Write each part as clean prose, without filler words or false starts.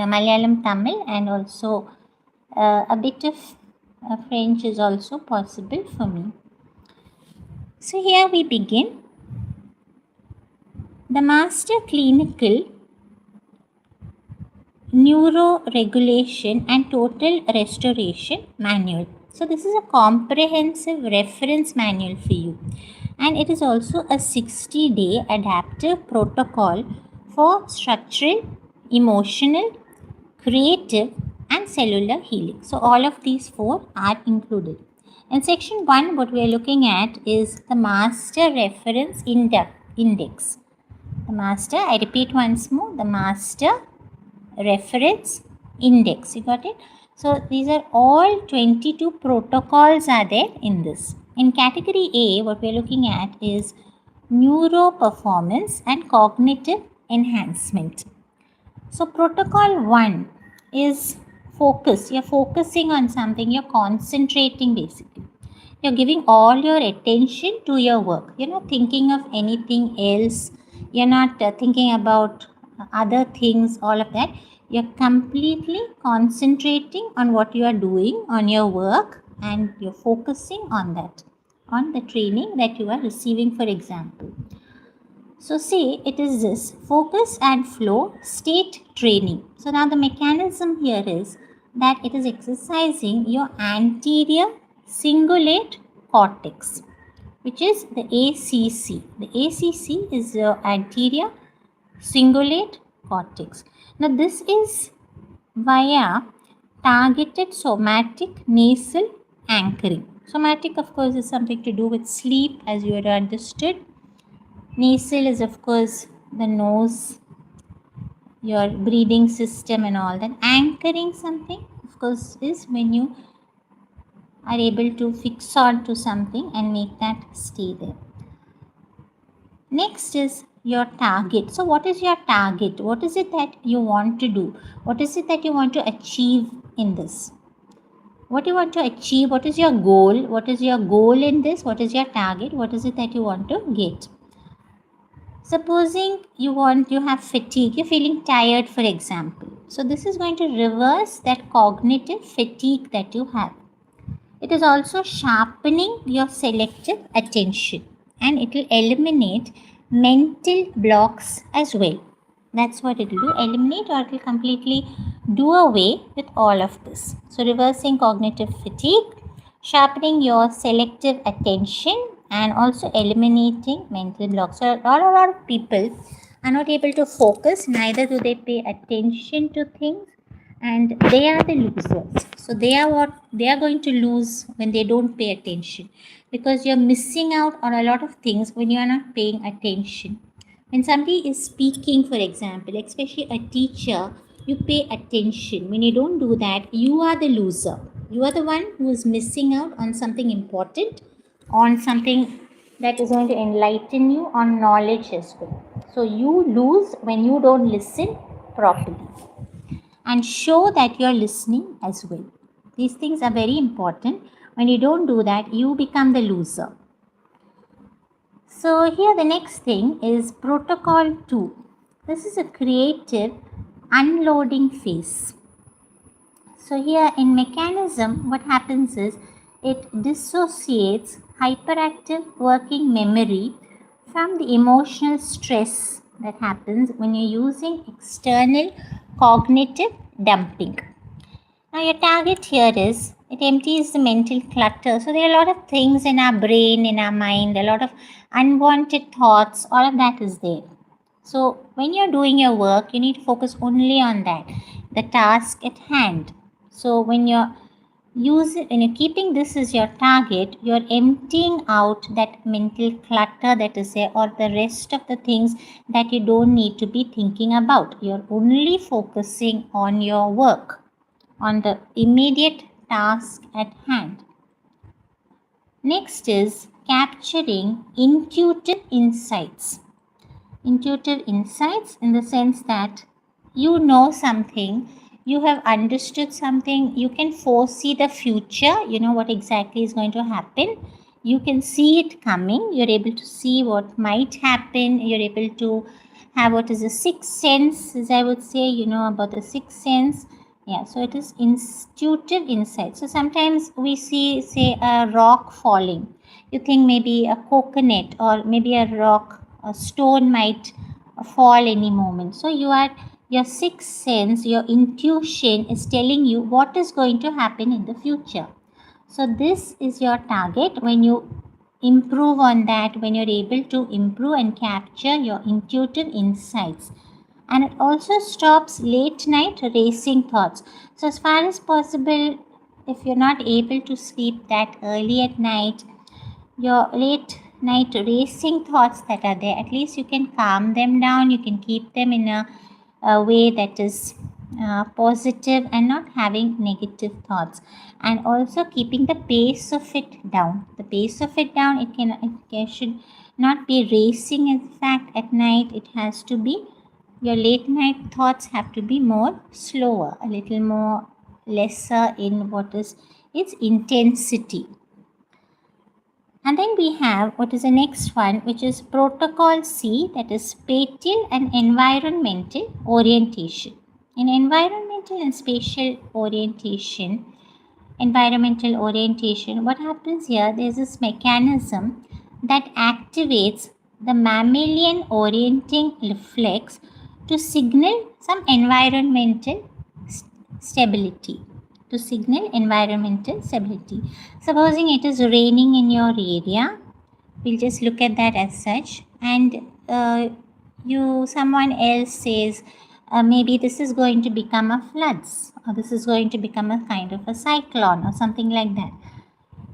Malayalam, Tamil, and also a bit of French is also possible for me. So here we begin. The Master Clinical Neuroregulation and Total Restoration Manual. So this is a comprehensive reference manual for you, and it is also a 60-day adaptive protocol for structural, emotional, creative and cellular healing. So all of these 4 are included. In section 1, what we are looking at is the Master Reference Index. The Master, I repeat once more, the Master Reference Index. You got it? So these are all 22 protocols are there in this. In category A, what we are looking at is neuro performance and cognitive enhancement. So protocol 1 is focus. You're focusing on something, you're concentrating basically. You're giving all your attention to your work. You're not thinking of anything else. You're not thinking about other things, all of that. You're completely concentrating on what you are doing, on your work, and you're focusing on that, on the training that you are receiving, for example. So see, it is this focus and flow state training. So now the mechanism here is that it is exercising your anterior cingulate cortex, which is the ACC. The ACC is your anterior cingulate cortex. Now this is via targeted somatic nasal anchoring. Somatic, of course, is something to do with sleep, as you had understood. Nasal is, of course, the nose, your breathing system and all that. Anchoring something, of course, is when you are able to fix on to something and make that stay there. Next is your target. So what is your target? What is it that you want to do? What is it that you want to achieve in this? What you want to achieve? What is your goal? What is your goal in this? What is your target? What is it that you want to get? Supposing you have fatigue, you're feeling tired, for example. So this is going to reverse that cognitive fatigue that you have. It is also sharpening your selective attention, and it will eliminate mental blocks as well. That's what it will do, eliminate, or it will completely do away with all of this. So reversing cognitive fatigue, sharpening your selective attention, and also eliminating mental blocks. So a lot of people are not able to focus, neither do they pay attention to things, and they are the losers. So they are going to lose when they don't pay attention, because you're missing out on a lot of things when you are not paying attention. When somebody is speaking, for example, especially a teacher, you pay attention. When you don't do that, you are the loser. You are the one who is missing out on something important, on something that is going to enlighten you, on knowledge as well. So you lose when you don't listen properly, and show that you are listening as well. These things are very important. When you don't do that, you become the loser. So here the next thing is protocol 2. This is a creative unloading phase. So here in mechanism, what happens is it dissociates hyperactive working memory from the emotional stress that happens when you're using external cognitive dumping. Now your target here is, it empties the mental clutter. So there are a lot of things in our brain, in our mind, a lot of unwanted thoughts, all of that is there. So when you're doing your work, you need to focus only on that, the task at hand. So when you're keeping this as your target, you're emptying out that mental clutter that is there, or the rest of the things that you don't need to be thinking about. You're only focusing on your work, on the immediate task at hand. Next is capturing intuitive insights. Intuitive insights in the sense that you know something, you have understood something, you can foresee the future, you know what exactly is going to happen. You can see it coming, you're able to see what might happen, you're able to have what is the sixth sense, as I would say, you know about the sixth sense. Yeah, so it is intuitive insight. So sometimes we see, say, a rock falling. You think maybe a coconut or maybe a rock, a stone might fall any moment. So your sixth sense, your intuition is telling you what is going to happen in the future. So this is your target. When you improve on that, when you're able to improve and capture your intuitive insights, and it also stops late night racing thoughts. So as far as possible, if you're not able to sleep that early at night, your late night racing thoughts that are there, at least you can calm them down. You can keep them in a way that is positive and not having negative thoughts, and also keeping the pace of it down. The pace of it down, it should not be racing. In fact, at night it has to be, your late night thoughts have to be more slower, a little more lesser in what is its intensity. And then we have what is the next one, which is protocol C, that is spatial and environmental orientation. In environmental and spatial environmental orientation, what happens here, there's this mechanism that activates the mammalian orienting reflex to signal some environmental stability. To signal environmental stability. Supposing it is raining in your area, we'll just look at that as such, and someone else says, maybe this is going to become a floods, or this is going to become a kind of a cyclone or something like that.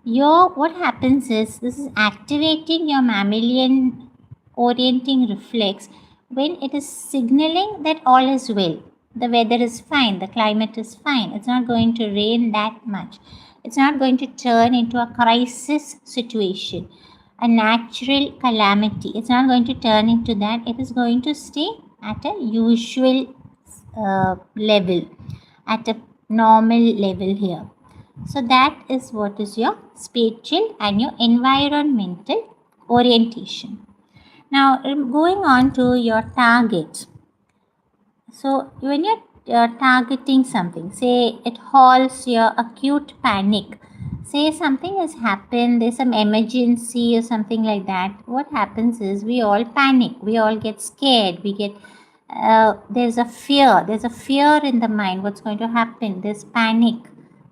What happens is, this is activating your mammalian orienting reflex when it is signaling that all is well. The weather is fine, the climate is fine, it's not going to rain that much, it's not going to turn into a crisis situation, a natural calamity. It's not going to turn into that. It is going to stay at a usual level, at a normal level here. So that is what is your spatial and your environmental orientation. Now going on to your target. So when you're targeting something, say it halts your acute panic. Say something has happened, there's some emergency or something like that. What happens is, we all panic, we all get scared, there's a fear in the mind. What's going to happen? There's panic,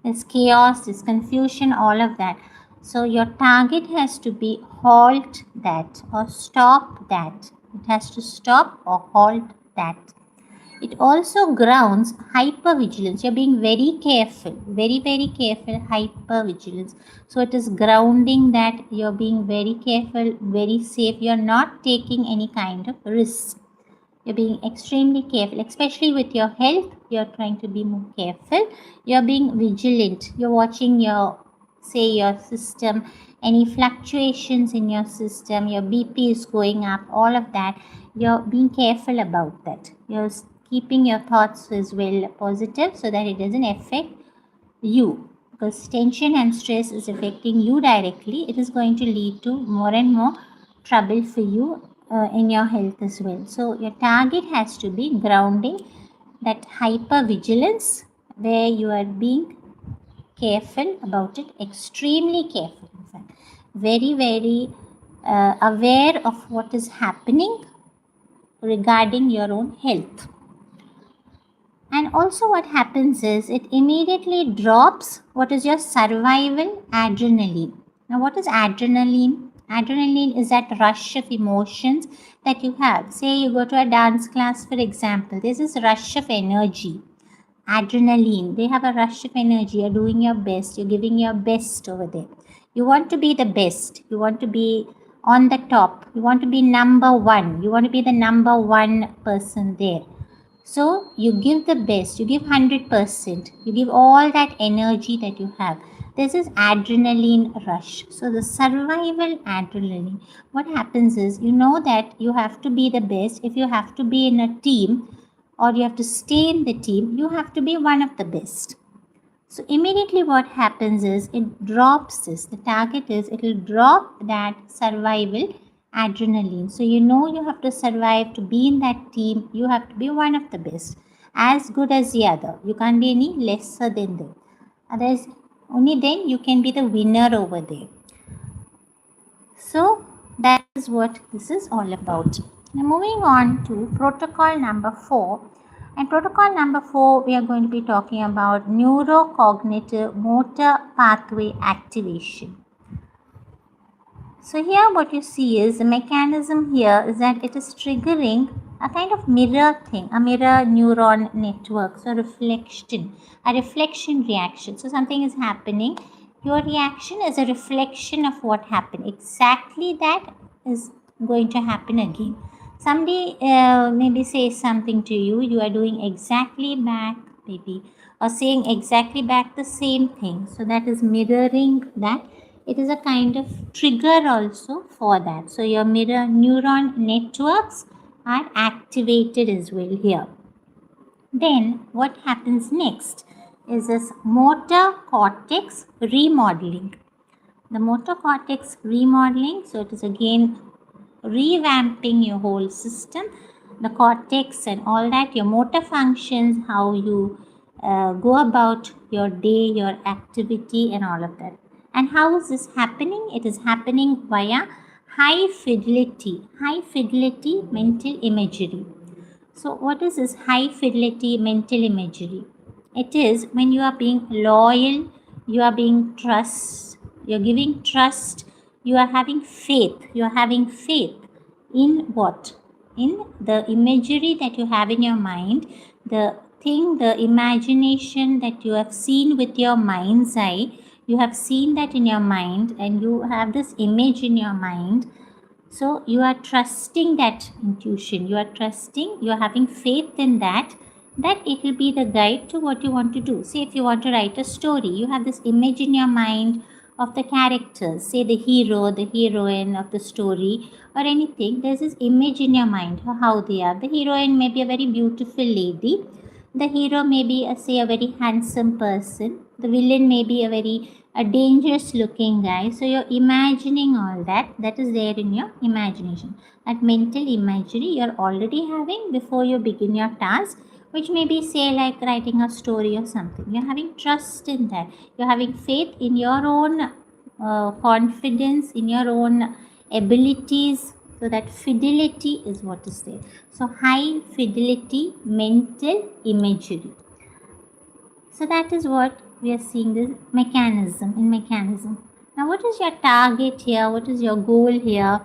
there's chaos, there's confusion, all of that. So your target has to be halt that or stop that. It has to stop or halt that. It also grounds hypervigilance. You're being very careful, very, very careful, hypervigilance. So it is grounding that you're being very careful, very safe. You're not taking any kind of risk. You're being extremely careful, especially with your health. You're trying to be more careful. You're being vigilant. You're watching your system, any fluctuations in your system, your BP is going up, all of that. You're being careful about that. You're keeping your thoughts as well positive so that it doesn't affect you, because tension and stress is affecting you directly. It is going to lead to more and more trouble for you in your health as well. So your target has to be grounding that hypervigilance, where you are being careful about it, extremely careful, in fact, very, very aware of what is happening regarding your own health. And also what happens is, it immediately drops what is your survival adrenaline. Now what is adrenaline? Adrenaline is that rush of emotions that you have. Say you go to a dance class, for example. There's this rush of energy. Adrenaline. They have a rush of energy. You're doing your best. You're giving your best over there. You want to be the best. You want to be on the top. You want to be number one. You want to be the number one person there. So you give the best, you give 100%, you give all that energy that you have. This is adrenaline rush. So the survival adrenaline, what happens is, you know that you have to be the best. If you have to be in a team or you have to stay in the team, you have to be one of the best. So immediately what happens is, it drops this. The target is, it will drop that survival adrenaline. So you have to survive to be in that team. You have to be one of the best, as good as the other. You can't be any lesser than them. Otherwise, only then you can be the winner over there. So that is what this is all about. Now moving on to protocol number 4. And protocol number 4, we are going to be talking about neurocognitive motor pathway activation. So here what you see is the mechanism here is that it is triggering a kind of mirror thing, a mirror neuron network, so a reflection reaction. So something is happening. Your reaction is a reflection of what happened. Exactly that is going to happen again. Somebody maybe says something to you, you are doing exactly back maybe, or saying exactly back the same thing. So that is mirroring that. It is a kind of trigger also for that. So your mirror neuron networks are activated as well here. Then what happens next is this motor cortex remodeling. The motor cortex remodeling, so it is again revamping your whole system, the cortex and all that, your motor functions, how you go about your day, your activity and all of that. And how is this happening? It is happening via high fidelity mental imagery. So what is this high fidelity mental imagery? It is when you are being loyal, you are being you're giving trust, you are having faith. You are having faith in what? In the imagery that you have in your mind, the thing, the imagination that you have seen with your mind's eye. You have seen that in your mind and you have this image in your mind. So you are trusting that intuition, you are trusting, you are having faith in that it will be the guide to what you want to do. Say if you want to write a story, you have this image in your mind of the characters, say the hero, the heroine of the story or anything. There's this image in your mind of how they are. The heroine may be a very beautiful lady. The hero may be say a very handsome person. The villain may be a dangerous looking guy. So you're imagining all that is there in your imagination. That mental imagery you're already having before you begin your task, which may be say like writing a story or something. You're having trust in that. You're having faith in your own confidence, in your own abilities. So that fidelity is what is there. So high fidelity mental imagery. So that is what we are seeing, this mechanism. Now what is your target here? What is your goal here?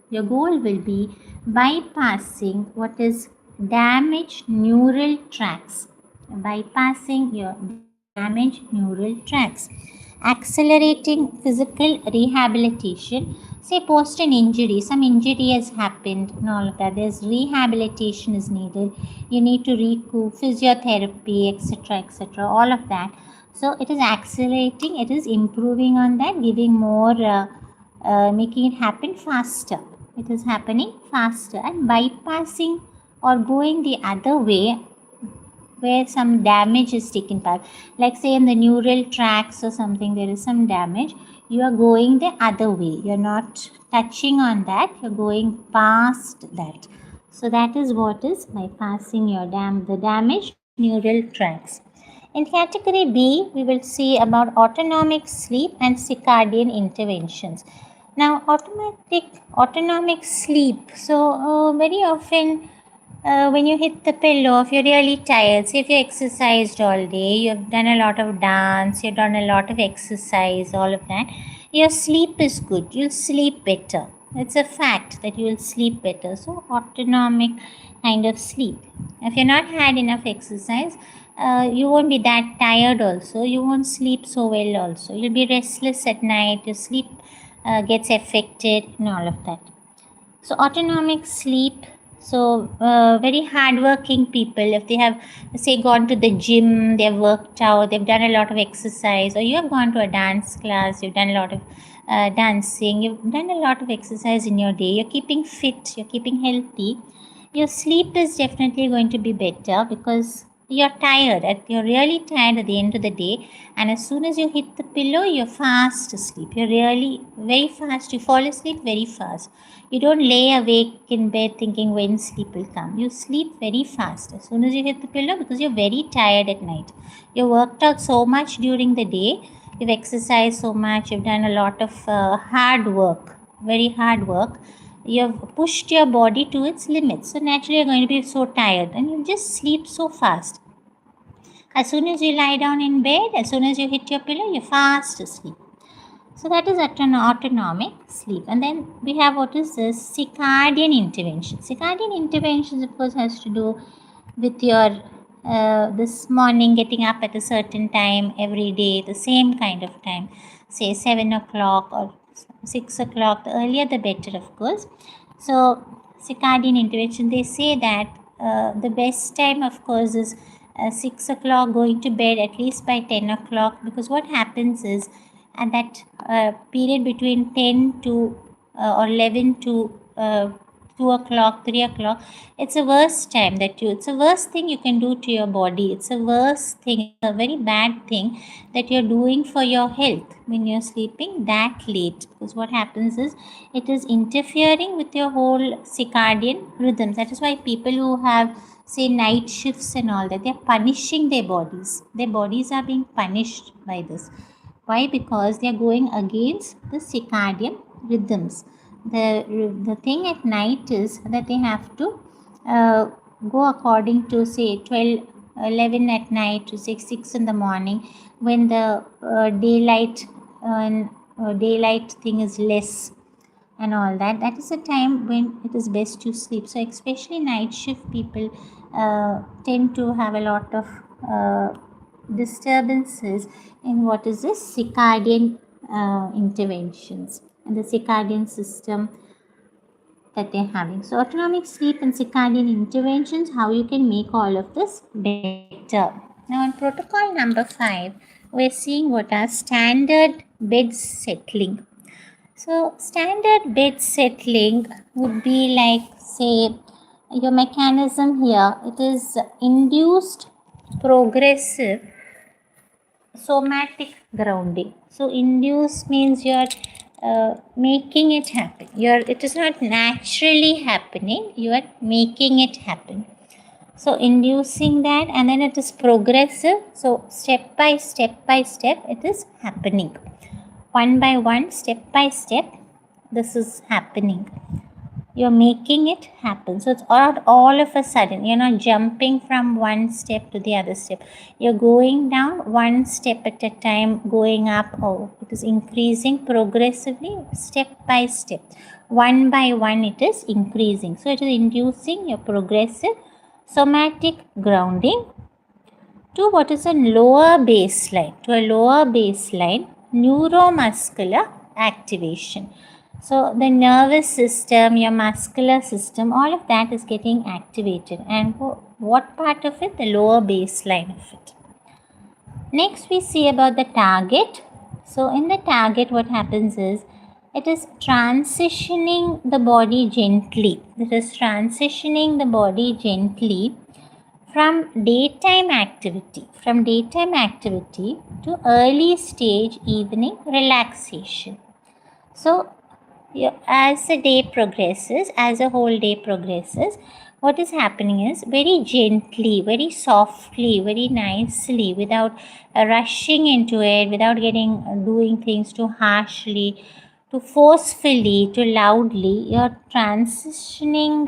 Your goal will be bypassing what is damaged neural tracks. Bypassing your damaged neural tracks. Accelerating physical rehabilitation. Say post an injury, some injury has happened and all of that. There's rehabilitation is needed. You need to recoup, physiotherapy, etc., all of that. So it is accelerating, it is improving on that, giving more, making it happen faster. It is happening faster and bypassing or going the other way where some damage is taken place. Like say in the neural tracks or something, there is some damage. You are going the other way. You're not touching on that. You're going past that. So that is what is bypassing your the damaged neural tracks. In category B, we will see about autonomic sleep and circadian interventions. Now, autonomic sleep. So very often when you hit the pillow, if you're really tired, say if you exercised all day, you have done a lot of dance, you've done a lot of exercise, all of that, your sleep is good. You'll sleep better. It's a fact that you will sleep better. So autonomic kind of sleep. If you're not had enough exercise, you won't be that tired also. You won't sleep so well also. You'll be restless at night. Your sleep gets affected and all of that. So autonomic sleep. So very hardworking people, if they have say gone to the gym, they've worked out, they've done a lot of exercise, or you have gone to a dance class, you've done a lot of dancing, you've done a lot of exercise in your day, you're keeping fit, you're keeping healthy, your sleep is definitely going to be better because you're tired, you're really tired at the end of the day, and as soon as you hit the pillow, you're fast asleep. You're really very fast. You fall asleep very fast. You don't lay awake in bed thinking when sleep will come. You sleep very fast as soon as you hit the pillow because you're very tired at night. You worked out so much during the day. You've exercised so much. You've done a lot of hard work, very hard work. You've pushed your body to its limits. So naturally, you're going to be so tired and you just sleep so fast. As soon as you lie down in bed, as soon as you hit your pillow, you're fast asleep. So that is autonomic sleep. And then we have what is this? Circadian intervention. Circadian interventions, of course, has to do with your this morning getting up at a certain time every day, the same kind of time, say 7 o'clock or 6 o'clock. The earlier the better, of course. So circadian intervention, they say that the best time, of course, is 6 o'clock, going to bed at least by 10 o'clock, because what happens is at that period between 10 to or 11 to 2 o'clock, 3 o'clock, it's a worst time it's a worst thing you can do to your body. It's a worst thing, it's a very bad thing that you're doing for your health when you're sleeping that late, because what happens is it is interfering with your whole circadian rhythms. That is why people who have, say, night shifts and all that, they're punishing their bodies. Their bodies are being punished by this. Why? Because they are going against the circadian rhythms. The thing at night is that they have to go according to, say, 12, 11 at night to 6 in the morning, when the daylight thing is less and all that. That is the time when it is best to sleep. So especially night shift people tend to have a lot of disturbances in what is this circadian interventions and the circadian system that they're having. So autonomic sleep and circadian interventions, how you can make all of this better. Now on protocol number 5, we're seeing what are standard bed settling. So standard bed settling would be like, say, your mechanism here, it is induced progressive somatic grounding. So induce means you're making it happen. It is not naturally happening, you are making it happen. So inducing that, and then it is progressive. So step by step it is happening. One by one, step by step, this is happening. You're making it happen. So it's not all of a sudden. You're not jumping from one step to the other step. You're going down one step at a time, going up. Oh, it is increasing progressively, step by step. One by one, it is increasing. So it is inducing your progressive somatic grounding to what is a lower baseline. To a lower baseline neuromuscular activation. So the nervous system, your muscular system, all of that is getting activated. And what part of it? The lower baseline of it. Next we see about the target. So in the target, what happens is it is transitioning the body gently. It is transitioning the body gently from daytime activity to early stage evening relaxation. So as the day progresses, as a whole day progresses, what is happening is very gently, very softly, very nicely, without rushing into it, without doing things too harshly, too forcefully, too loudly. You're transitioning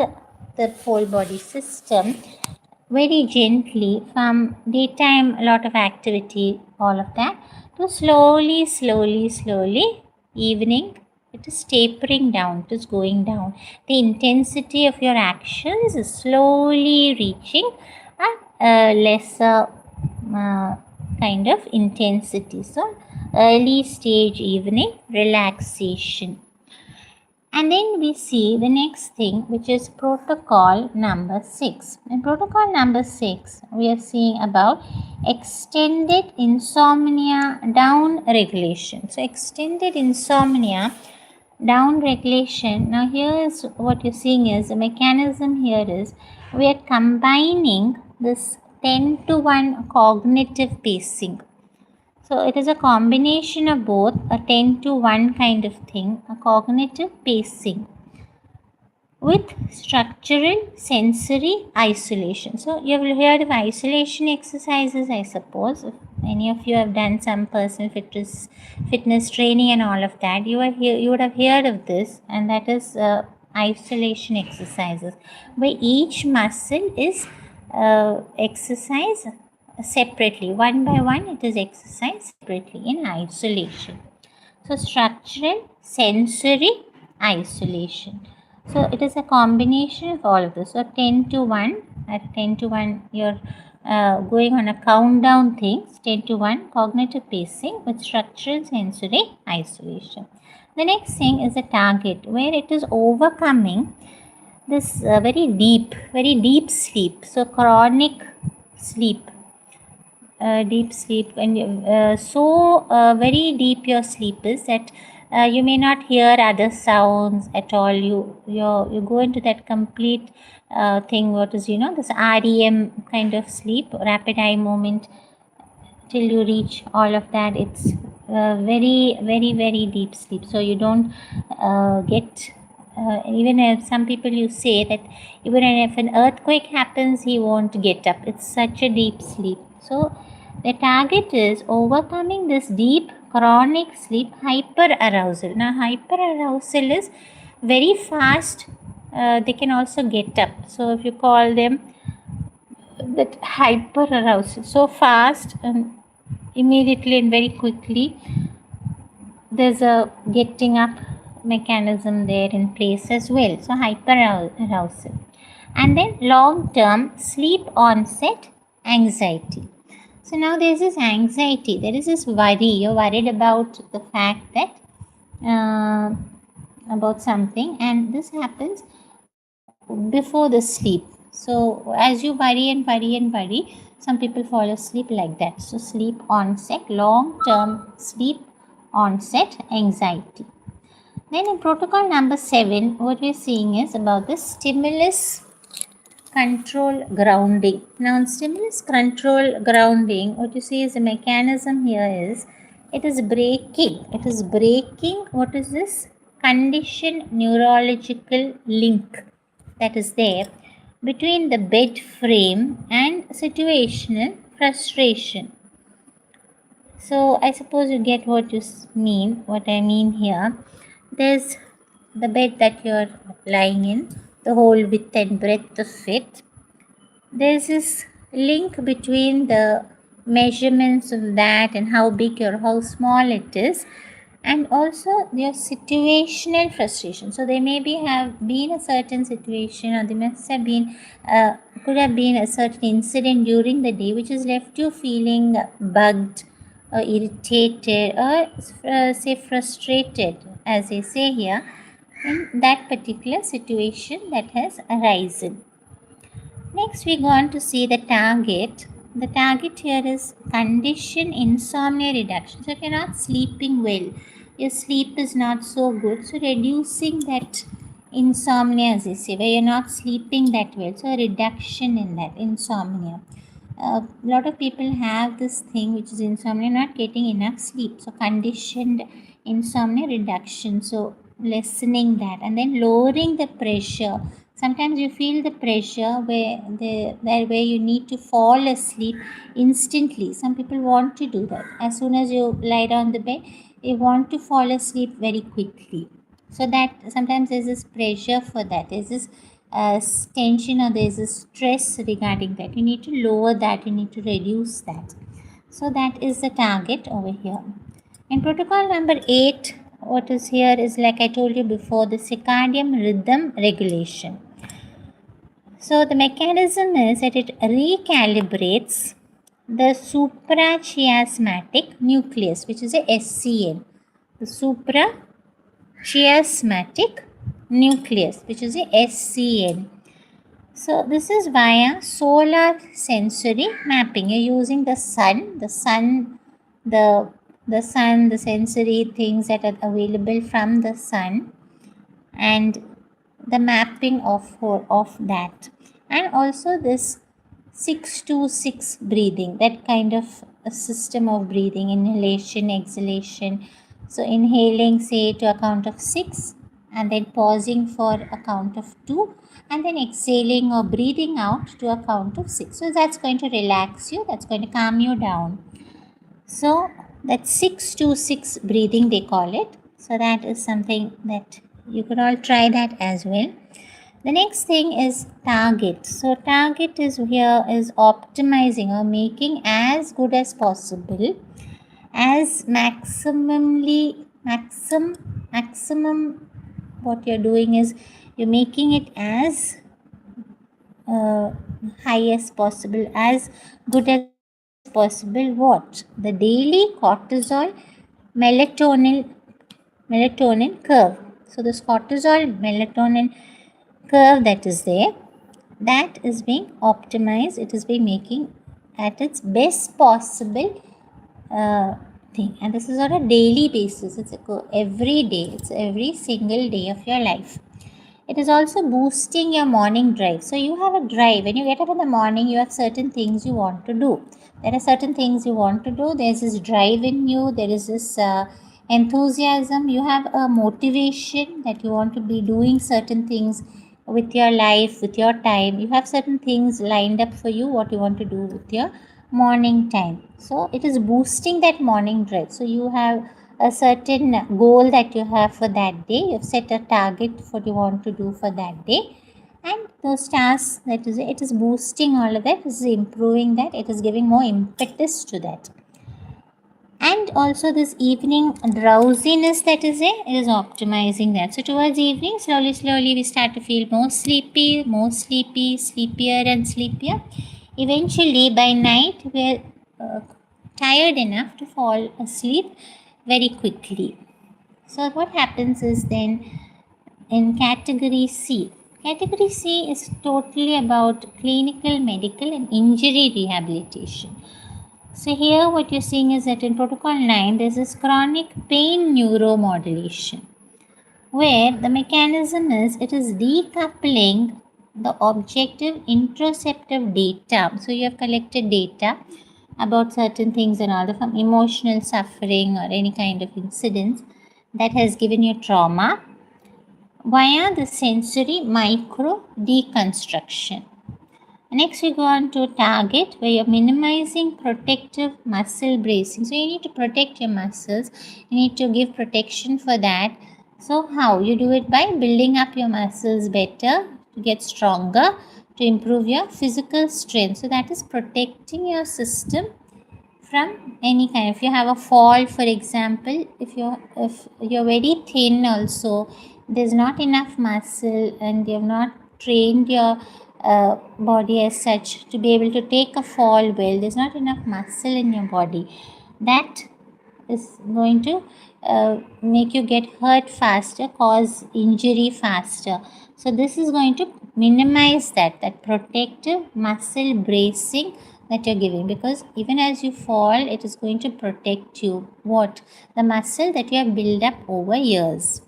the whole body system very gently from daytime, a lot of activity, all of that, to slowly evening. It is tapering down, it is going down. The intensity of your actions is slowly reaching a lesser kind of intensity. So early stage evening relaxation. And then we see the next thing, which is protocol number 6. In protocol number 6, we are seeing about extended insomnia down regulation. So extended insomnia down regulation. Now here is what you're seeing is the mechanism here is we are combining this 10-to-1 cognitive pacing. So it is a combination of both, a 10-to-1 kind of thing, a cognitive pacing with structural sensory isolation. So you have heard of isolation exercises, I suppose. If any of you have done some personal fitness training and all of that, you would have heard of this, and that is isolation exercises, where each muscle is exercised separately, one by one. It is exercised separately in isolation. So structural sensory isolation. So it is a combination of all of this. So 10-to-1, at 10-to-1 you're going on a countdown things, 10-to-1 cognitive pacing with structural sensory isolation. The next thing is a target, where it is overcoming this very deep sleep. So chronic sleep, deep sleep, when very deep your sleep is that you may not hear other sounds at all. You go into that complete thing, what is this REM kind of sleep, rapid eye movement, till you reach all of that. It's very deep sleep, so you don't get even if some people, you say that even if an earthquake happens, he won't get up. It's such a deep sleep. So the target is overcoming this deep chronic sleep hyperarousal. Now hyperarousal is very fast. They can also get up. So if you call them that hyperarousal, so fast and immediately and very quickly, there's a getting up mechanism there in place as well. So hyperarousal. And then long-term sleep onset anxiety. So now there's this anxiety, there is this worry. You're worried about the fact that about something, and this happens before the sleep. So as you worry, some people fall asleep like that. So sleep onset, long-term sleep onset anxiety. Then in protocol number 7, what we're seeing is about the stimulus control grounding. Now in stimulus control grounding, what you see is the mechanism here is, it is breaking what is this conditioned neurological link that is there between the bed frame and situational frustration. So I suppose you get what I mean here. There's the bed that you're lying in, the whole width and breadth of it. There's this link between the measurements of that and how big or how small it is, and also your situational frustration. So there may have been a certain situation, or there must have been could have been a certain incident during the day which has left you feeling bugged or irritated or say frustrated, as they say here, in that particular situation that has arisen. Next, we go on to see the target. The target here is condition insomnia reduction. So if you're not sleeping well, your sleep is not so good, so reducing that insomnia, as they say, where you're not sleeping that well, so a reduction in that insomnia. A lot of people have this thing which is insomnia, not getting enough sleep. So conditioned insomnia reduction, so lessening that, and then lowering the pressure. Sometimes you feel the pressure where you need to fall asleep instantly. Some people want to do that. As soon as you lie down the bed, they want to fall asleep very quickly. So that sometimes there's this pressure for that. There's this tension, or there's a stress regarding that. You need to lower that, you need to reduce that. So that is the target over here. In protocol number 8, what is here is, like I told you before, the circadian rhythm regulation. So the mechanism is that it recalibrates the suprachiasmatic nucleus, which is a SCN. The suprachiasmatic nucleus, which is a SCN. So this is via solar sensory mapping. You're using the sun, the sensory things that are available from the sun, and the mapping of that, and also this 6-2-6 breathing, that kind of a system of breathing, inhalation, exhalation. So inhaling, say, to a count of 6, and then pausing for a count of 2, and then exhaling or breathing out to a count of 6. So that's going to relax you, that's going to calm you down. So that's 6-2-6 breathing, they call it. So that is something that you could all try that as well. The next thing is target. So target is here is optimizing or making as good as possible, as maximum what you're doing is you're making it as high as possible, as good as possible. What? The daily cortisol melatonin curve. So this cortisol melatonin curve that is there, that is being optimized, it is being making at its best possible thing, and this is on a daily basis. It's every day, it's every single day of your life. It is also boosting your morning drive. So you have a drive. When you get up in the morning, you have certain things you want to do. There are certain things you want to do. There's this drive in you. There is this enthusiasm. You have a motivation that you want to be doing certain things with your life, with your time. You have certain things lined up for you, what you want to do with your morning time. So it is boosting that morning drive. So you have a certain goal that you have for that day. You've set a target for what you want to do for that day, and those tasks, that is, it is boosting all of that, it is improving that, it is giving more impetus to that. And also this evening drowsiness that is there, it is optimizing that. So towards evening, slowly we start to feel more sleepy, sleepier and sleepier. Eventually by night we're tired enough to fall asleep very quickly. So what happens is then in category C. Category C is totally about clinical, medical and injury rehabilitation. So here what you're seeing is that in protocol 9 there's this chronic pain neuromodulation, where the mechanism is it is decoupling the objective interoceptive data. So you have collected data about certain things and all, from emotional suffering or any kind of incidents that has given you trauma, via the sensory micro deconstruction. Next we go on to target, where you're minimizing protective muscle bracing. So you need to protect your muscles, you need to give protection for that. So how? You do it by building up your muscles better, to get stronger, to improve your physical strength. So that is protecting your system from any kind. If you have a fall, for example, if you're very thin also, there's not enough muscle and you have not trained your body as such to be able to take a fall well, there's not enough muscle in your body, that is going to make you get hurt faster, cause injury faster. So this is going to minimize that protective muscle bracing that you're giving, because even as you fall, it is going to protect you, what? The muscle that you have built up over years.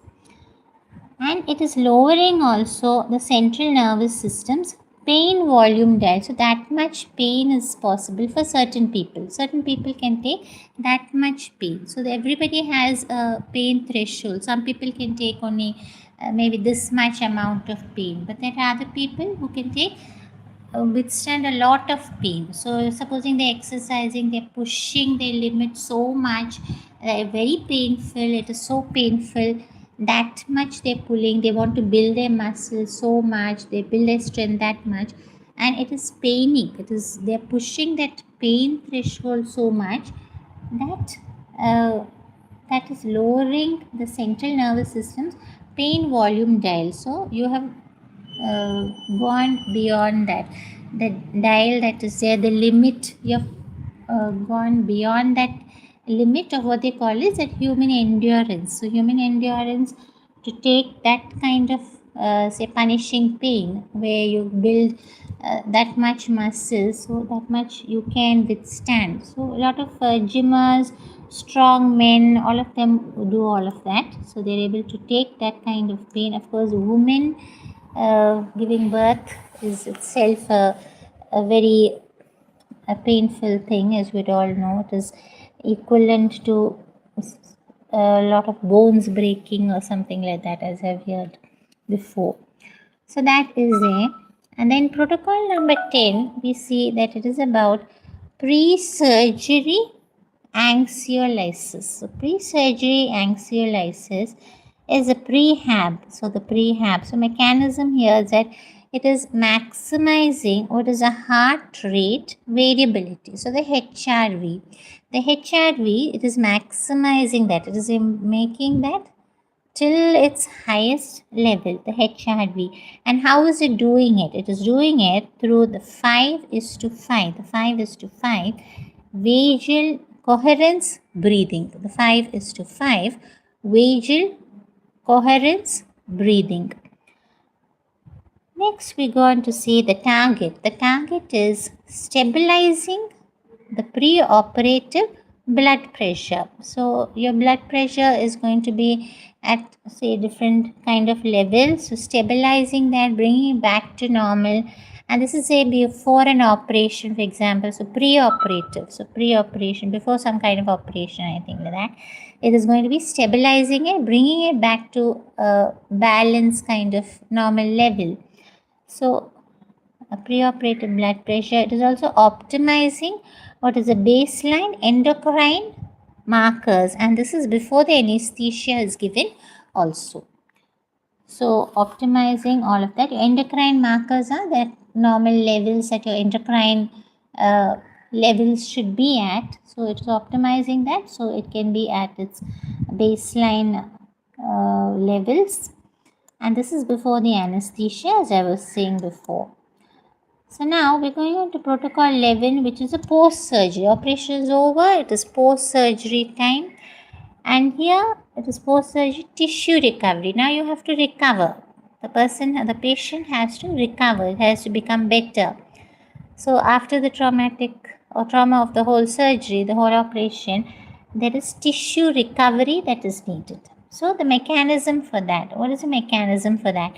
And it is lowering also the central nervous system's pain volume dial. So that much pain is possible for certain people. Certain people can take that much pain. So everybody has a pain threshold. Some people can take only maybe this much amount of pain, but there are other people who can take withstand a lot of pain. So supposing they're exercising, they're pushing their limit so much, they're very painful, it is so painful, that much they're pulling, they want to build their muscles so much, they build their strength that much, and it is paining, they're pushing that pain threshold so much that that is lowering the central nervous system's pain volume dial. So you have gone beyond that, the dial that is there, the limit, you have gone beyond that limit of what they call is that human endurance. So human endurance to take that kind of say punishing pain, where you build that much muscle, so that much you can withstand. So a lot of gymmers, strong men, all of them do all of that, so they're able to take that kind of pain. Of course, women giving birth is itself a a very painful thing, as we all know. It is equivalent to a lot of bones breaking or something like that, as I've heard before. So that is A. And then protocol number 10, we see that it is about pre-surgery anxiolysis. So pre-surgery anxiolysis is a prehab. So the prehab. So mechanism here is that it is maximizing what is a heart rate variability. So the HRV. The HRV, it is maximizing that. It is making that till its highest level, the HRV. And how is it doing it? It is doing it through the 5:5. The 5:5 vagal coherence breathing. The 5:5 vagal coherence breathing. Next, we go on to see the target. The target is stabilizing the pre-operative blood pressure. So your blood pressure is going to be at, say, different kind of levels. So stabilizing that, bringing it back to normal. And this is say before an operation, for example. So pre-operative. So pre-operation, before some kind of operation, I think like that. It is going to be stabilizing it, bringing it back to a balanced kind of normal level. So a preoperative blood pressure. It is also optimizing what is a baseline endocrine markers, and this is before the anesthesia is given also. So optimizing all of that. Your endocrine markers are that normal levels that your endocrine levels should be at. So it is optimizing that, so it can be at its baseline levels. And this is before the anesthesia, as I was saying before. So now we're going on to protocol 11, which is a post-surgery. Operation is over, it is post-surgery time. And here it is post-surgery tissue recovery. Now you have to recover. The patient has to recover. It has to become better. So after the traumatic or trauma of the whole surgery, the whole operation, there is tissue recovery that is needed. So the mechanism for that, what is the mechanism for that?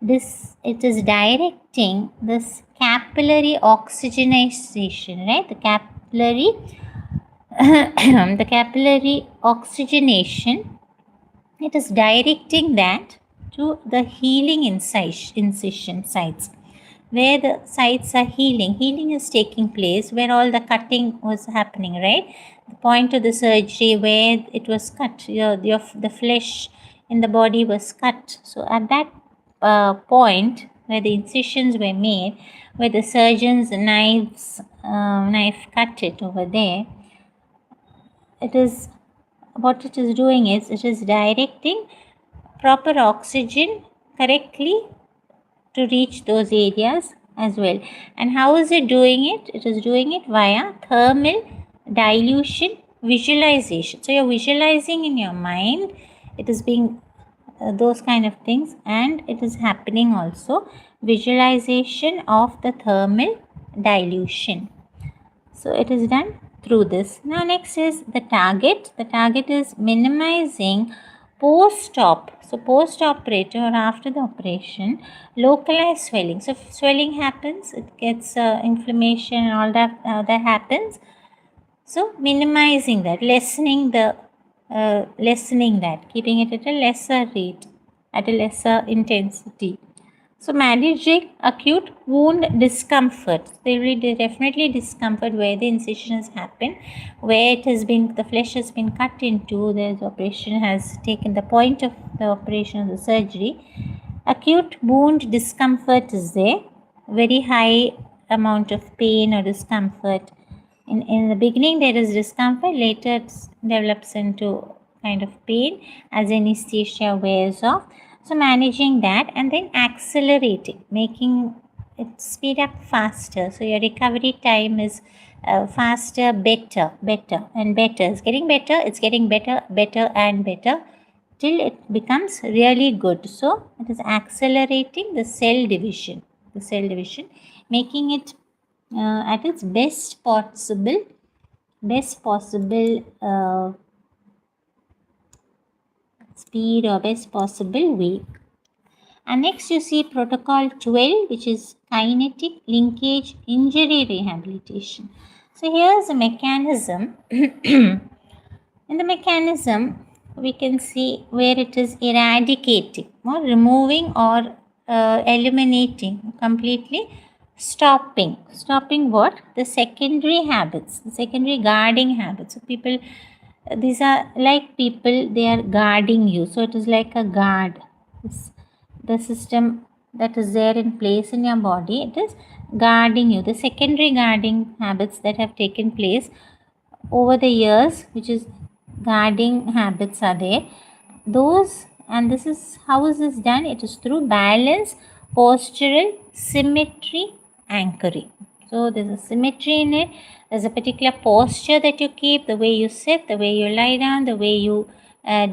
It is directing this capillary oxygenation, right? The capillary oxygenation, it is directing that to the healing incision sites, where the sites are healing. Healing is taking place where all the cutting was happening, right? The point of the surgery where it was cut, the flesh in the body was cut. So at that point where the incisions were made, where the surgeon's knife cut it over there, it is what it is doing is it is directing proper oxygen correctly to reach those areas as well. And how is it doing it? It is doing it via thermal dilution visualization. So you're visualizing in your mind, it is being those kind of things, and it is happening also visualization of the thermal dilution. So it is done through this. Now next is the target. The target is minimizing post-op. So post-operative or after the operation, localized swelling. So if swelling happens, it gets inflammation and all that happens. So minimizing that, lessening that, keeping it at a lesser rate, at a lesser intensity. So managing acute wound discomfort. There will be definitely discomfort where the incision has happened, where it has been, the flesh has been cut into, the operation has taken the point of the operation of the surgery. Acute wound discomfort is there, very high amount of pain or discomfort. In the beginning there is discomfort, later it develops into kind of pain as anesthesia wears off. So managing that, and then accelerating, making it speed up faster. So your recovery time is faster, better and better. It's getting better and better till it becomes really good. So it is accelerating the cell division, making it at its best possible speed or best possible way. And next you see protocol 12, which is kinetic linkage injury rehabilitation. So here's a mechanism. In the mechanism, we can see where it is eradicating or removing or eliminating, completely stopping. Stopping what? The secondary habits, the secondary guarding habits. So people, these are like people, they are guarding you. So it is like a guard. The system that is there in place in your body, it is guarding you. The secondary guarding habits that have taken place over the years, which is guarding habits are there, those, and this is how is this done? It is through balance, postural, symmetry, anchoring. So there's a symmetry in it. There's a particular posture that you keep, the way you sit, the way you lie down, the way you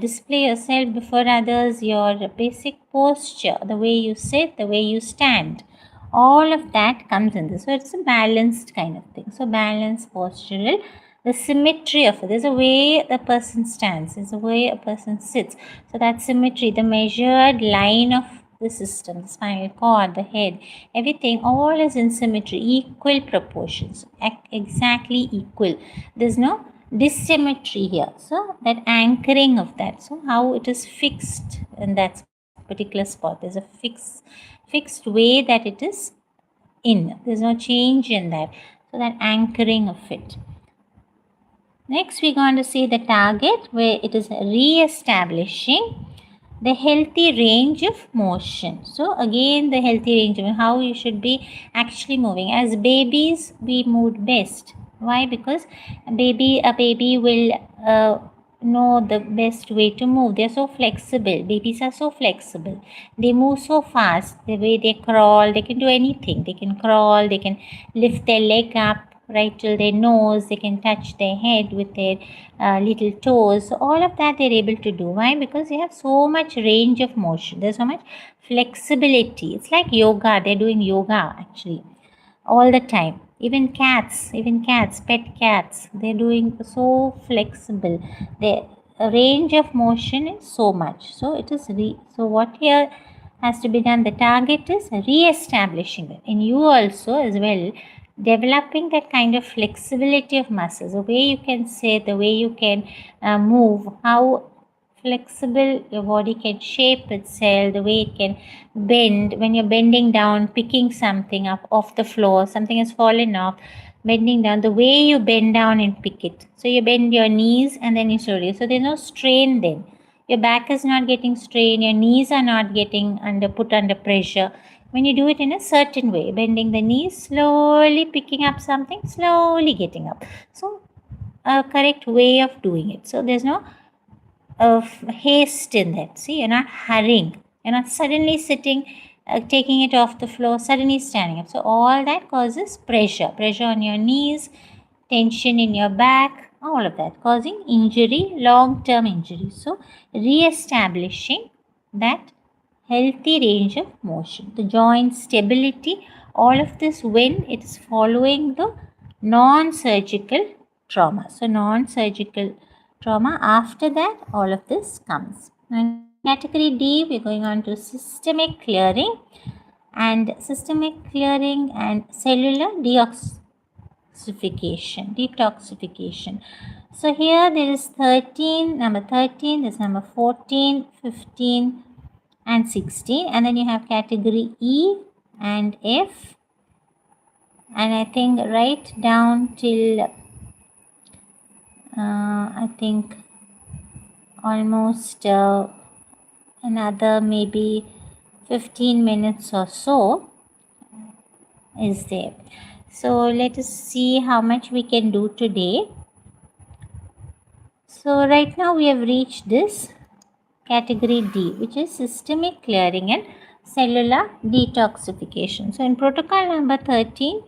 display yourself before others, your basic posture, the way you sit, the way you stand. All of that comes in this. So it's a balanced kind of thing. So balance, postural, the symmetry of it. There's a way a person stands, there's a way a person sits. So that symmetry, the measured line of the system, the spinal cord, the head, everything, all is in symmetry, equal proportions, exactly equal. There's no dissymmetry here. So that anchoring of that, so how it is fixed in that particular spot, there's a fixed way that it is in, there's no change in that. So that anchoring of it. Next, we're going to see the target, where it is re-establishing the healthy range of motion. So again, the healthy range of how you should be actually moving. As babies, we moved best. Why? Because a baby will know the best way to move. They're so flexible. Babies are so flexible. They move so fast. The way they crawl, they can do anything. They can crawl, they can lift their leg up right till their nose, they can touch their head with their little toes. So all of that they're able to do. Why? Because they have so much range of motion. There's so much flexibility. It's like yoga. They're doing yoga actually all the time. Even cats, pet cats, they're doing so flexible. Their range of motion is so much. So it is so what here has to be done, the target is re-establishing it in you also as well, developing that kind of flexibility of muscles, the way you can sit, the way you can move, how flexible your body can shape itself, the way it can bend. When you're bending down, picking something up off the floor, something has fallen off, bending down, the way you bend down and pick it. So you bend your knees and then you slowly, so there's no strain then. Your back is not getting strained, your knees are not getting put under pressure. When you do it in a certain way, bending the knees, slowly picking up something, slowly getting up. So a correct way of doing it. So there's no haste in that. See, you're not hurrying. You're not suddenly sitting, taking it off the floor, suddenly standing up. So all that causes pressure on your knees, tension in your back, all of that causing injury, long-term injury. So re-establishing that healthy range of motion, the joint stability, all of this when it is following the non-surgical trauma. So non-surgical trauma, after that all of this comes. And category D, we're going on to systemic clearing and cellular detoxification. So here there is 13, number 13, there's number 14, 15 and 16, and then you have category E and F, and I think right down till I think almost another maybe 15 minutes or so is there. So let us see how much we can do today. So right now we have reached this category D, which is systemic clearing and cellular detoxification. So in protocol number 13,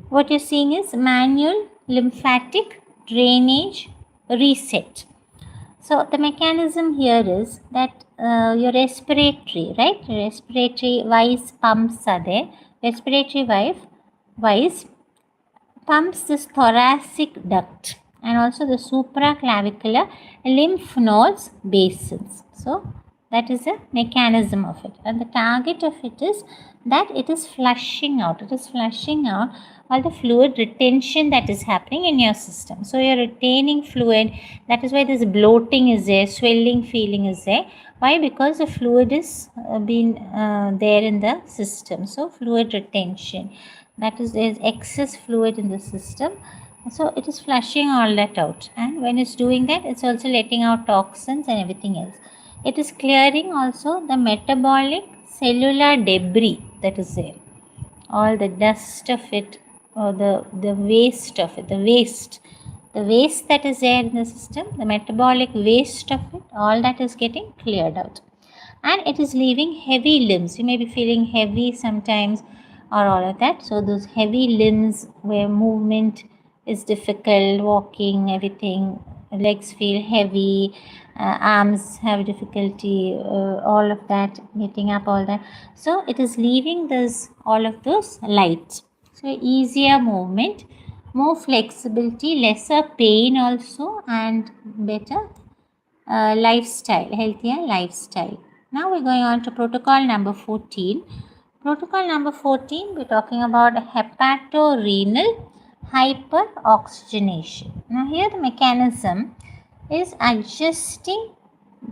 what you're seeing is manual lymphatic drainage reset. So the mechanism here is that your respiratory, right? Respiratory wise pumps are there. Respiratory wise pumps this thoracic duct and also the supraclavicular lymph nodes basins. So That is the mechanism of it. And the target of it is that it is flushing out. It is flushing out all the fluid retention that is happening in your system. So you're retaining fluid. That is why this bloating is there, swelling feeling is there. Why? Because the fluid is been there in the system. So fluid retention. That is, there is excess fluid in the system. So it is flushing all that out. And when it's doing that, it's also letting out toxins and everything else. It is clearing also the metabolic cellular debris that is there. All the dust of it, or the waste of it, the waste that is there in the system, the metabolic waste of it, all that is getting cleared out. And it is leaving heavy limbs. You may be feeling heavy sometimes or all of that. So those heavy limbs where movement is difficult, walking, everything, legs feel heavy, arms have difficulty, all of that, getting up, all that. So it is leaving this, all of those light. So easier movement, more flexibility, lesser pain also, and better lifestyle, healthier lifestyle. Now we're going on to protocol number 14. Protocol number 14, we're talking about hepatorenal hyperoxygenation. Now here the mechanism is adjusting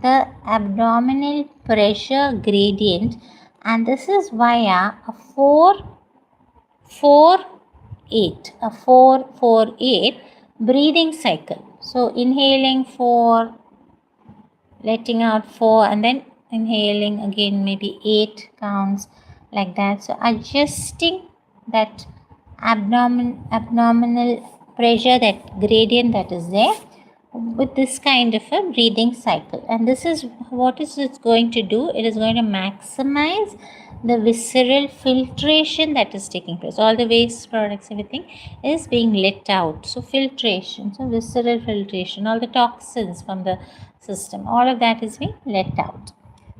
the abdominal pressure gradient, and this is via a 4-4-8 breathing cycle. So inhaling 4, letting out 4, and then inhaling again maybe 8 counts, like that. So adjusting that abdominal pressure, that gradient that is there, with this kind of a breathing cycle. And this is what is it's going to do. It is going to maximize the visceral filtration that is taking place. All the waste products, everything is being let out. So filtration, so visceral filtration, all the toxins from the system, all of that is being let out.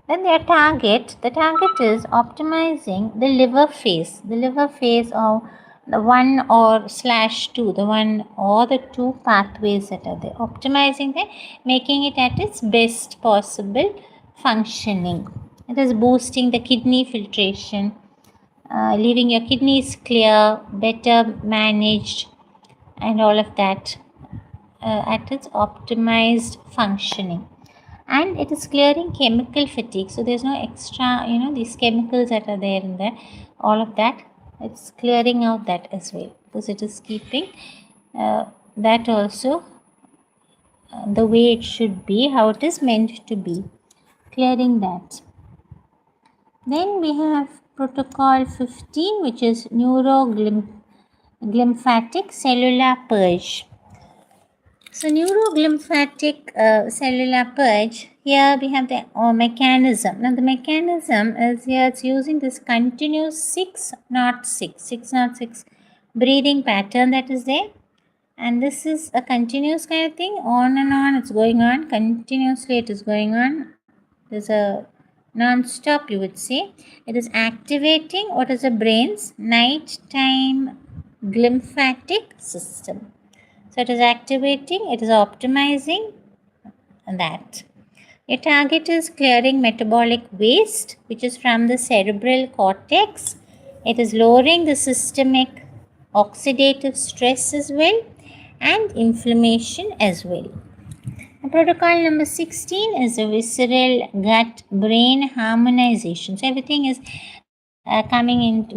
Then the target is optimizing the liver phase. The liver phase of the 1 or /2, the 1 or the 2 pathways that are there. Optimizing them, making it at its best possible functioning. It is boosting the kidney filtration, leaving your kidneys clear, better managed, and all of that at its optimized functioning. And it is clearing chemical fatigue. So there's no extra, these chemicals that are there in there, all of that, it's clearing out that as well, because it is keeping that also the way it should be, how it is meant to be, clearing that. Then we have protocol 15, which is neuroglymphatic cellular purge. So neuroglymphatic cellular purge, here we have the mechanism. Now the mechanism is here, it's using this continuous 606 breathing pattern that is there. And this is a continuous kind of thing, on and on, it's going on, continuously it is going on. There's a non-stop, you would say. It is activating what is the brain's nighttime glymphatic system. So it is activating, it is optimizing that. Your target is clearing metabolic waste, which is from the cerebral cortex. It is lowering the systemic oxidative stress as well, and inflammation as well. Protocol number 16 is the visceral gut-brain harmonization. So everything is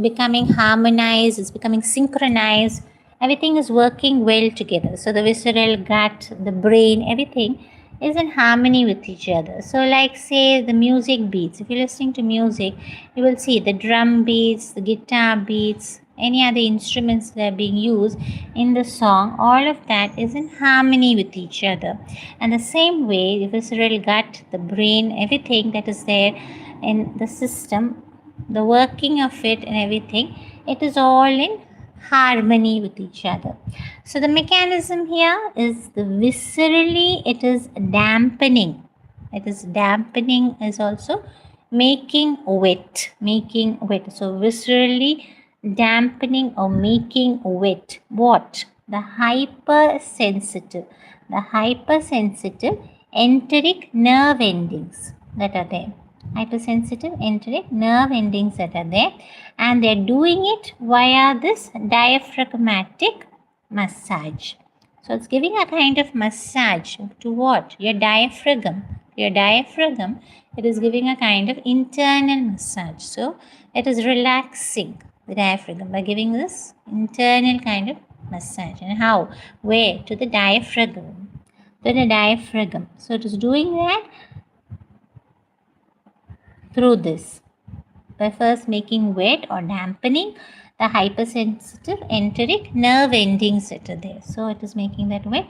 becoming harmonized, it's becoming synchronized. Everything is working well together. So the visceral gut, the brain, everything is in harmony with each other. So like say the music beats. If you're listening to music, you will see the drum beats, the guitar beats, any other instruments that are being used in the song, all of that is in harmony with each other. And the same way, the visceral gut, the brain, everything that is there in the system, the working of it and everything, it is all in harmony with each other. So the mechanism here is the viscerally, it is dampening. It is dampening, is also making wet. So viscerally dampening or making wet. What? The hypersensitive enteric nerve endings. that are there. Hypersensitive enteric nerve endings that are there. And they're doing it via this diaphragmatic massage. So it's giving a kind of massage to what? Your diaphragm. Your diaphragm, it is giving a kind of internal massage. So it is relaxing the diaphragm by giving this internal kind of massage. And how? Where? To the diaphragm. To the diaphragm. So it is doing that through this by first making wet or dampening the hypersensitive enteric nerve endings that are there. So it is making that wet,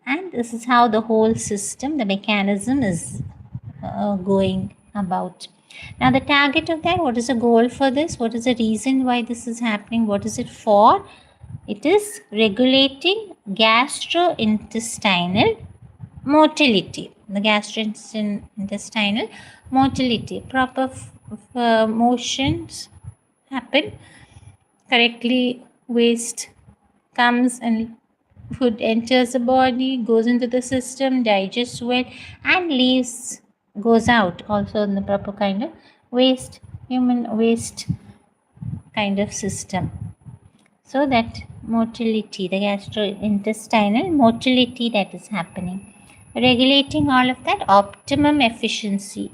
and this is how the whole system, the mechanism is going about. Now the target of that, what is the goal for this? What is the reason why this is happening? What is it for? It is regulating gastrointestinal motility. The gastrointestinal motility. Proper motions happen correctly. Waste comes and food enters the body, goes into the system, digests well, and leaves, goes out also in the proper kind of waste, human waste kind of system. So that motility, the gastrointestinal motility that is happening, regulating all of that, optimum efficiency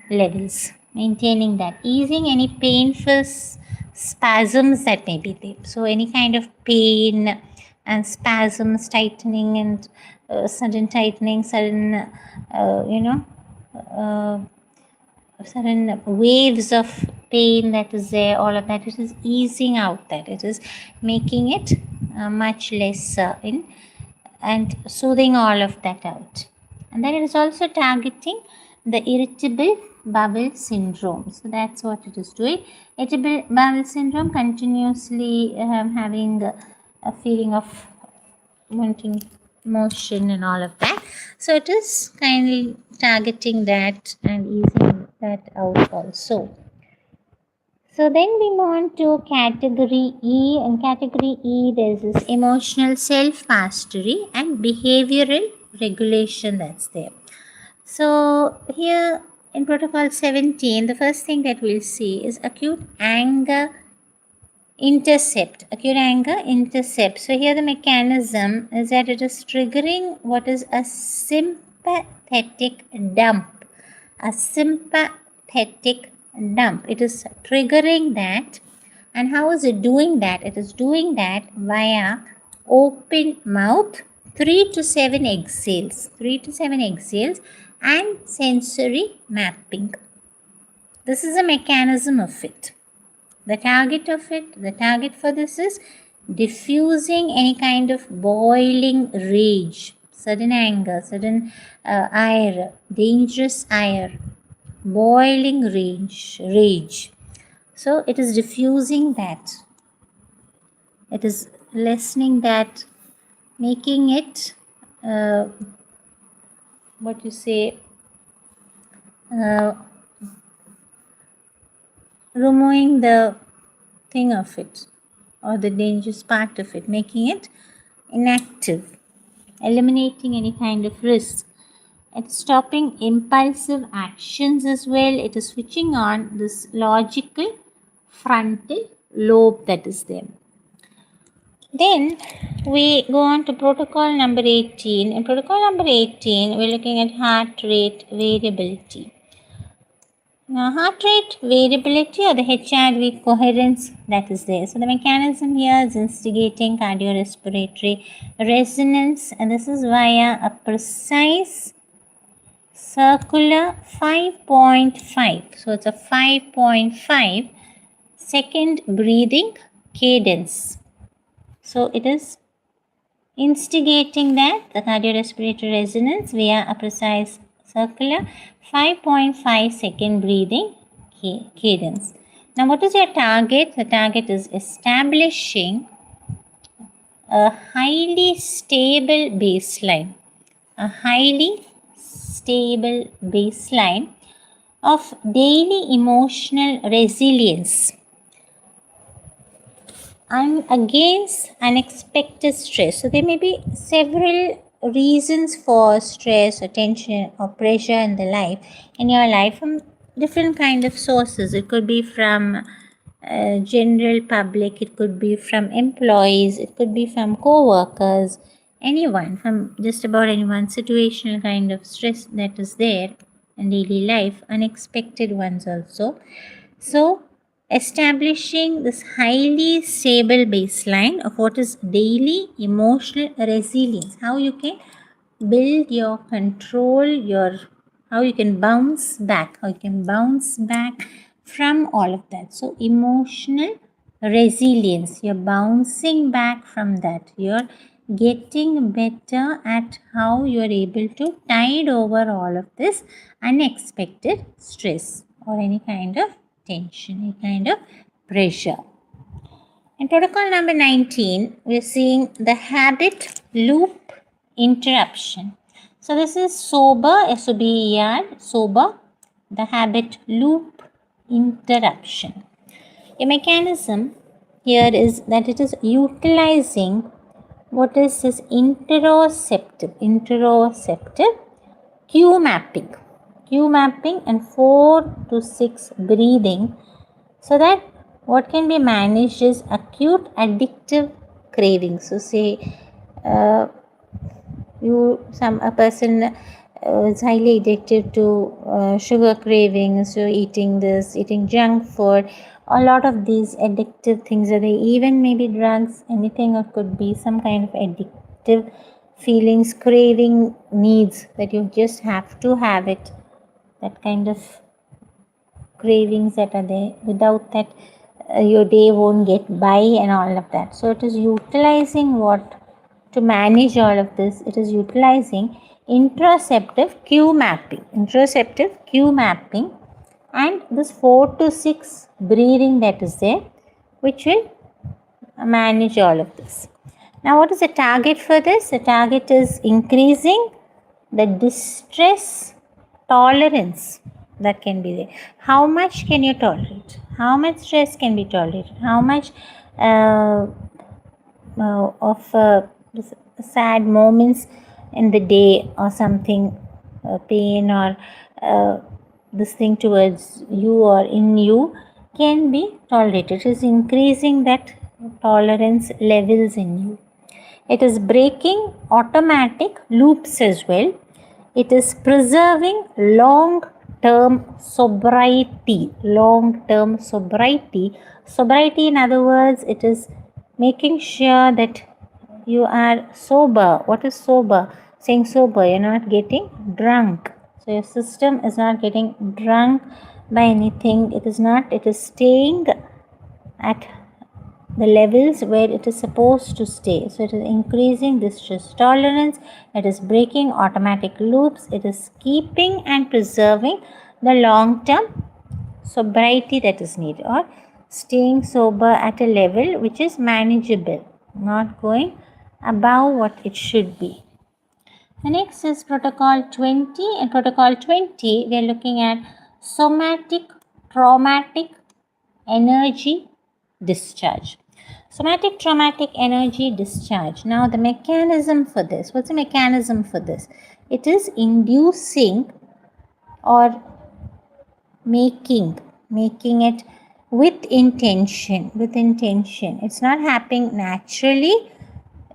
levels, maintaining that, easing any painful spasms that may be there. So any kind of pain and spasms, tightening and sudden tightening, sudden sudden waves of pain that is there, all of that, it is easing out that. It is making it much less in and soothing all of that out. And then it is also targeting the irritable bowel syndrome. So that's what it is doing. Irritable bowel syndrome, continuously having a feeling of wanting motion and all of that. So it is kindly targeting that and easing that out also. So then we move on to category E. In category E, there is this emotional self-mastery and behavioral regulation that's there. So here in protocol 17, the first thing that we'll see is acute anger intercept. Acute anger intercept. So here the mechanism is that it is triggering what is a sympathetic dump. A sympathetic dump. It is triggering that. And how is it doing that? It is doing that via open mouth, 3 to 7 exhales. 3 to 7 exhales and sensory mapping. This is a mechanism of it. The target for this is diffusing any kind of boiling rage, sudden anger, sudden ire, dangerous ire, boiling rage. So it is diffusing that. It is lessening that, making it, removing the thing of it or the dangerous part of it, making it inactive, eliminating any kind of risk. It's stopping impulsive actions as well. It is switching on this logical frontal lobe that is there. Then we go on to protocol number 18. In protocol number 18, we're looking at heart rate variability. Now, heart rate variability or the HRV coherence that is there. So the mechanism here is instigating cardiorespiratory resonance, and this is via a precise circular 5.5. So it's a 5.5 second breathing cadence. So it is instigating that, the cardiorespiratory resonance, via a precise circular 5.5 second breathing cadence. Now what is your target? The target is establishing a highly stable baseline. A highly stable baseline of daily emotional resilience and against unexpected stress. So there may be several reasons for stress or tension or pressure in your life from different kind of sources. It could be from general public, it could be from employees, it could be from co-workers, anyone, from just about anyone, situational kind of stress that is there in daily life, unexpected ones also. So establishing this highly stable baseline of what is daily emotional resilience, how you can build your control, how you can bounce back, from all of that. So emotional resilience, you're bouncing back from that, you're getting better at how you're able to tide over all of this unexpected stress or any kind of tension, any kind of pressure. In protocol number 19, we're seeing the habit loop interruption. So this is sober, S-O-B-E-R, sober, the habit loop interruption. A mechanism here is that it is utilizing what is this interoceptive cue mapping and 4 to 6 breathing, so that what can be managed is acute addictive cravings. So say a person is highly addicted to sugar cravings, so eating junk food, a lot of these addictive things are there, even maybe drugs, anything, or could be some kind of addictive feelings, craving, needs that you just have to have it, that kind of cravings that are there. Without that, your day won't get by and all of that. So it is utilizing what to manage all of this. It is utilizing interoceptive cue mapping and this 4 to 6 breathing that is there, which will manage all of this. Now what is the target for this? The target is increasing the distress tolerance that can be there. How much can you tolerate? How much stress can be tolerated? How much of sad moments in the day or something, pain or this thing towards you or in you can be tolerated. It is increasing that tolerance levels in you. It is breaking automatic loops as well. It is preserving long-term sobriety. Sobriety, in other words, it is making sure that you are sober. What is sober? Saying sober, you're not getting drunk. So your system is not getting drunk by anything. It is staying at the levels where it is supposed to stay. So it is increasing the stress tolerance, it is breaking automatic loops, it is keeping and preserving the long-term sobriety that is needed, or staying sober at a level which is manageable, not going above what it should be. The next is protocol 20. In protocol 20, we are looking at somatic traumatic energy discharge. Somatic traumatic energy discharge. Now the mechanism for this, what's the mechanism for this? It is inducing or making it with intention. It's not happening naturally.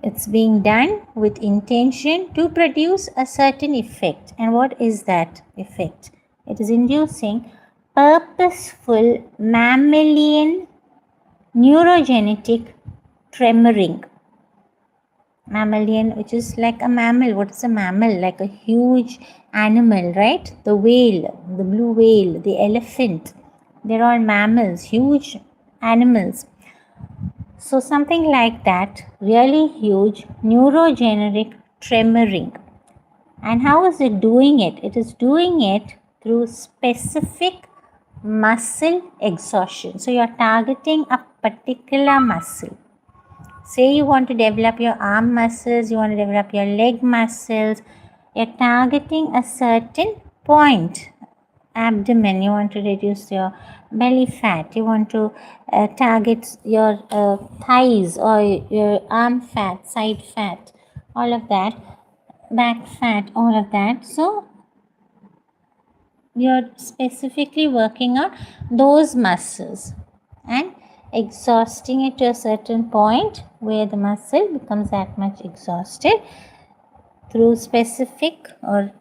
It's being done with intention to produce a certain effect. And what is that effect? It is inducing purposeful mammalian neurogenetic tremoring. Mammalian, which is like a mammal. What is a mammal? Like a huge animal, right? The whale, the blue whale, the elephant. They're all mammals, huge animals. So something like that, really huge neurogenic tremoring. And how is it doing it? It is doing it through specific muscle exhaustion. So you're targeting a particular muscle. Say you want to develop your arm muscles, you want to develop your leg muscles, you're targeting a certain point. Abdomen, you want to reduce your belly fat, you want to target your thighs or your arm fat, side fat, all of that. back fat, all of that. So you're specifically working on those muscles and exhausting it to a certain point where the muscle becomes that much exhausted through specific or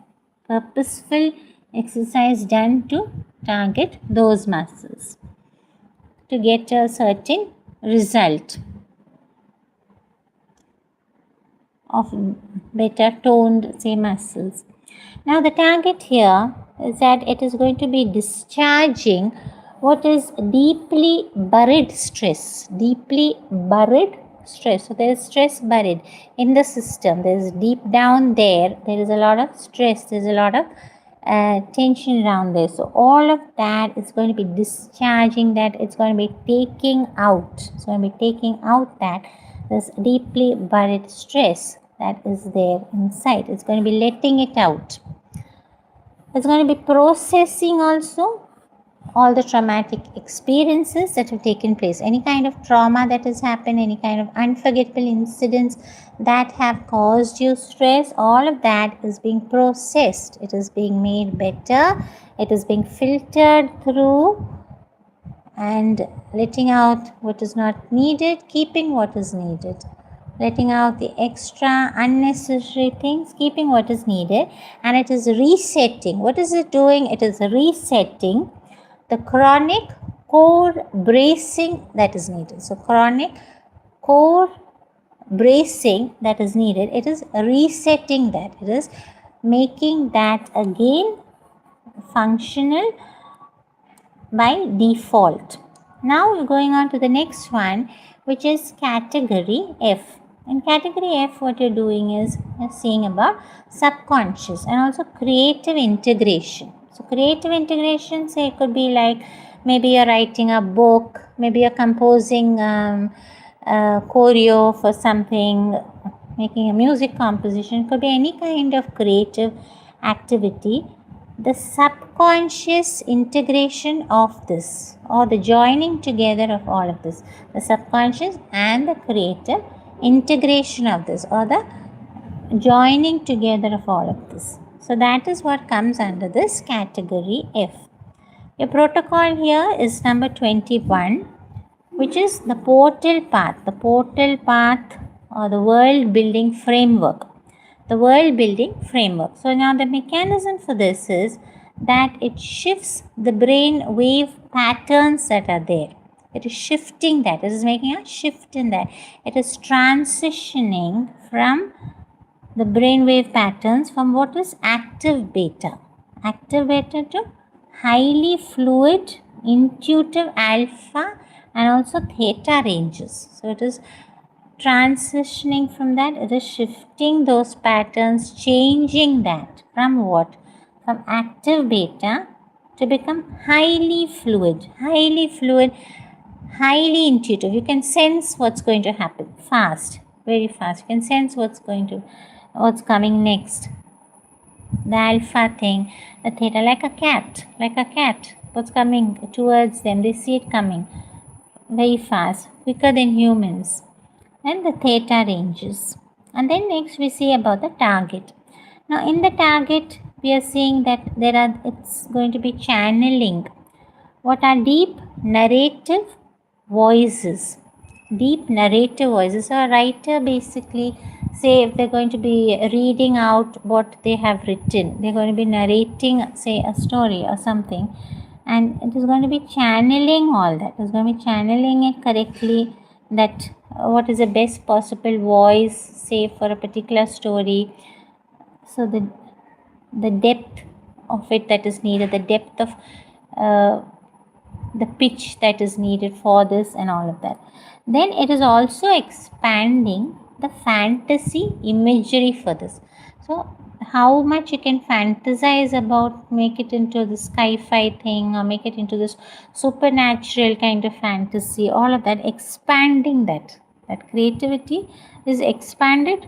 purposeful exercise done to target those muscles to get a certain result of better toned, say, muscles. Now the target here is that it is going to be discharging what is deeply buried stress. Deeply buried stress. So there is stress buried in the system. There is deep down there. There is a lot of stress. There is a lot of tension around there. So all of that is going to be discharging that. It's going to be taking out. It's going to be taking out that this deeply buried stress that is there inside. It's going to be letting it out. It's going to be processing also all the traumatic experiences that have taken place. Any kind of trauma that has happened, any kind of unforgettable incidents that have caused you stress, all of that is being processed. It is being made better. It is being filtered through and letting out what is not needed, keeping what is needed. Letting out the extra unnecessary things, keeping what is needed, and it is resetting. What is it doing? It is resetting the chronic core bracing that is needed. So chronic core bracing that is needed, it is resetting that. It is making that again functional by default. Now we're going on to the next one, which is category F. In category F, what you're doing is you're seeing about subconscious and also creative integration. So creative integration, say it could be like maybe you're writing a book, maybe you're composing choreo for something, making a music composition. It could be any kind of creative activity. The subconscious integration of this, or the joining together of all of this, the subconscious and the creative integration of this, or the joining together of all of this. So that is what comes under this category F. Your protocol here is number 21, which is the portal path. The portal path, or the world building framework. The world building framework. So now the mechanism for this is that it shifts the brain wave patterns that are there. It is shifting that. It is making a shift in that. It is transitioning from the brain wave patterns from what is active beta to highly fluid, intuitive alpha and also theta ranges. So it is transitioning from that. It is shifting those patterns, changing that from what? From active beta to become highly fluid, highly intuitive. You can sense what's going to happen fast, very fast. You can sense what's coming next. The alpha thing, the theta, like a cat. What's coming towards them, they see it coming very fast, quicker than humans. And the theta ranges. And then next we see about the target. Now in the target we are seeing that it's going to be channeling what are deep narrative voices. Deep narrative voices. So a writer basically, say if they're going to be reading out what they have written, they're going to be narrating, say, a story or something, and it is going to be channeling all that. It's going to be channeling it correctly, that what is the best possible voice, say, for a particular story. So the depth of it that is needed, the depth of the pitch that is needed for this and all of that. Then it is also expanding the fantasy imagery for this. So how much you can fantasize about, make it into the sci-fi thing or make it into this supernatural kind of fantasy, all of that, expanding that creativity is expanded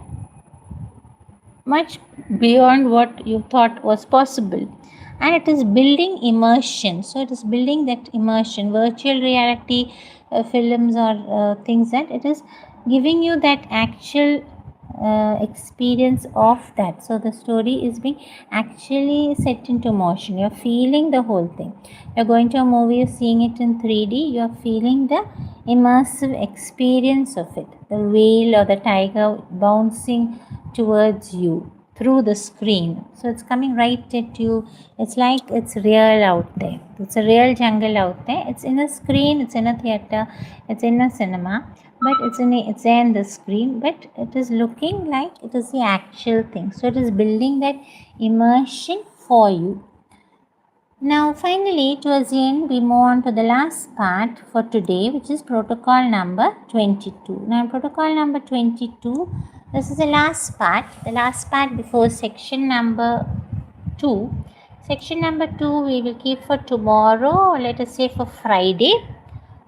much beyond what you thought was possible. And it is building immersion. So it is building that immersion. Virtual reality films or things, that it is giving you that actual experience of that. So the story is being actually set into motion. You're feeling the whole thing. You're going to a movie, you're seeing it in 3D, you're feeling the immersive experience of it. The whale or the tiger bouncing towards you through the screen. So it's coming right at you. It's like it's real out there. It's a real jungle out there. It's in a screen, it's in a theater, it's in a cinema, but it's in the screen, but it is looking like it is the actual thing. So it is building that immersion for you. Now finally, towards the end, we move on to the last part for today, which is protocol number 22. Now protocol number 22, this is the last part before section number 2. Section number 2 we will keep for tomorrow, or let us say for Friday.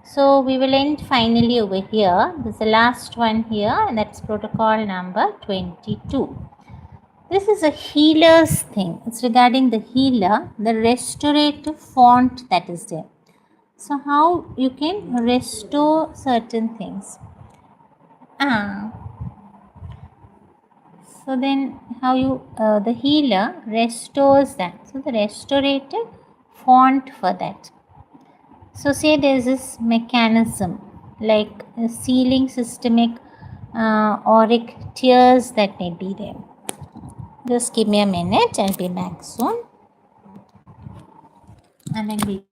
So we will end finally over here. This is the last one here, and that's protocol number 22. This is a healer's thing. It's regarding the healer, the restorative font that is there. So how you can restore certain things. So then how you, the healer restores that. So the restorative font for that. So say there's this mechanism like sealing systemic auric tears that may be there. Just give me a minute, I'll be back soon. And then we